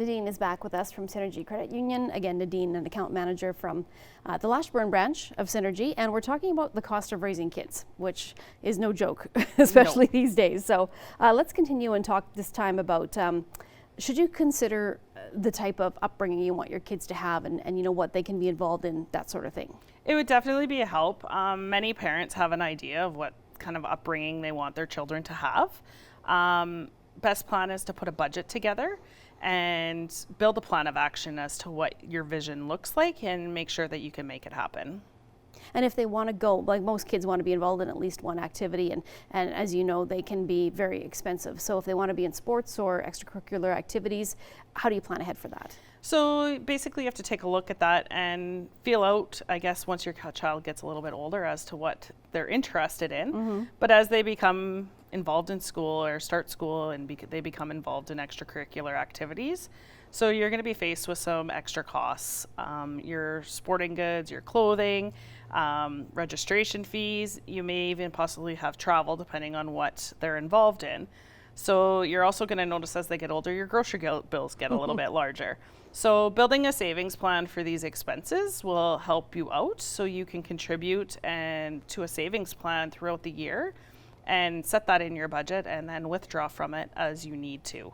Nadine is back with us from Synergy Credit Union. Again, Nadine, an account manager from the Lashburn branch of Synergy, and we're talking about the cost of raising kids, which is no joke, especially these days. So let's continue and talk this time about should you consider the type of upbringing you want your kids to have, and you know what they can be involved in, that sort of thing. It would definitely be a help. Many parents have an idea of what kind of upbringing they want their children to have. Best plan is to put a budget together and build a plan of action as to what your vision looks like and make sure that you can make it happen. And if they want to go, like most kids want to be involved in at least one activity, and as you know, they can be very expensive. So if they want to be in sports or extracurricular activities, how do you plan ahead for that? So basically you have to take a look at that and feel out, I guess, once your child gets a little bit older as to what they're interested in. Mm-hmm. But as they become involved in school or start school and they become involved in extracurricular activities, so you're going to be faced with some extra costs. Your sporting goods, your clothing, registration fees. You may even possibly have travel depending on what they're involved in. So you're also going to notice as they get older, your grocery bills get a little bit larger. So building a savings plan for these expenses will help you out so you can contribute to a savings plan throughout the year and set that in your budget and then withdraw from it as you need to.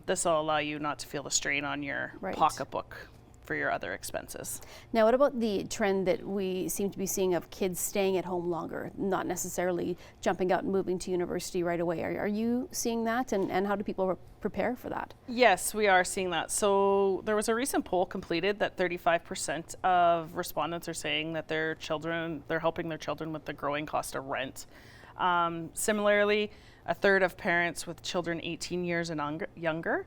This will allow you not to feel the strain on your pocketbook for your other expenses. Now, what about the trend that we seem to be seeing of kids staying at home longer, not necessarily jumping out and moving to university right away? Are you seeing that, and how do people prepare for that? Yes, we are seeing that. So there was a recent poll completed that 35% of respondents are saying that they're helping their children with the growing cost of rent. Similarly, a third of parents with children 18 years and younger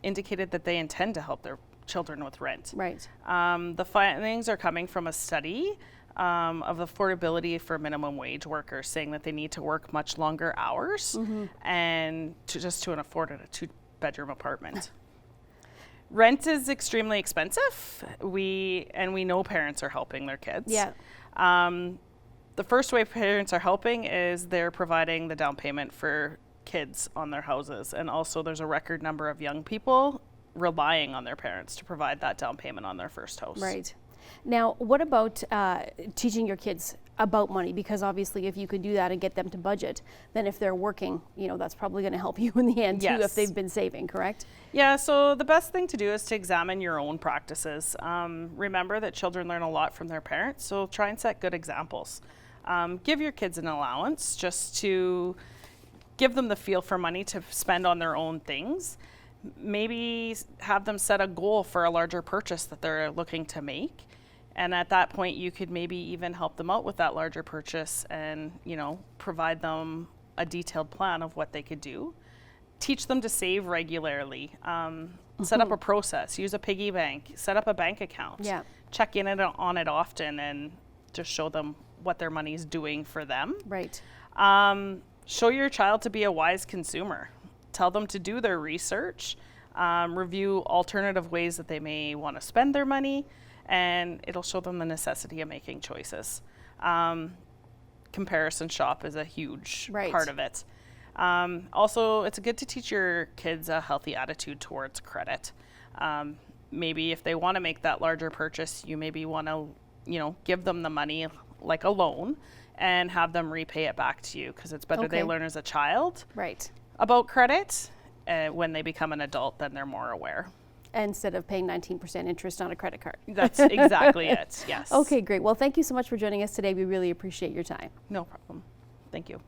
indicated that they intend to help their children with rent. Right. The findings are coming from a study of affordability for minimum wage workers, saying that they need to work much longer hours and to afford a 2-bedroom apartment. Rent is extremely expensive. We know parents are helping their kids. Yeah. The first way parents are helping is they're providing the down payment for kids on their houses. And also there's a record number of young people relying on their parents to provide that down payment on their first house. Right. Now, what about teaching your kids about money? Because obviously if you could do that and get them to budget, then if they're working, that's probably going to help you in the end too, if they've been saving, correct? Yeah, so the best thing to do is to examine your own practices. Remember that children learn a lot from their parents, so try and set good examples. Give your kids an allowance just to give them the feel for money to spend on their own things. Maybe have them set a goal for a larger purchase that they're looking to make. And at that point, you could maybe even help them out with that larger purchase and, provide them a detailed plan of what they could do. Teach them to save regularly. Set up a process. Use a piggy bank. Set up a bank account. Yeah. Check in on it often and just show them what their money is doing for them. Right. Show your child to be a wise consumer. Tell them to do their research, review alternative ways that they may want to spend their money, and it'll show them the necessity of making choices. Comparison shop is a huge part of it. Also, it's good to teach your kids a healthy attitude towards credit. Maybe if they want to make that larger purchase, you maybe want to, give them the money like a loan and have them repay it back to you, because it's better they learn as a child about credit. When they become an adult, then they're more aware. Instead of paying 19% interest on a credit card. That's exactly it, yes. Okay, great. Well, thank you so much for joining us today. We really appreciate your time. No problem. Thank you.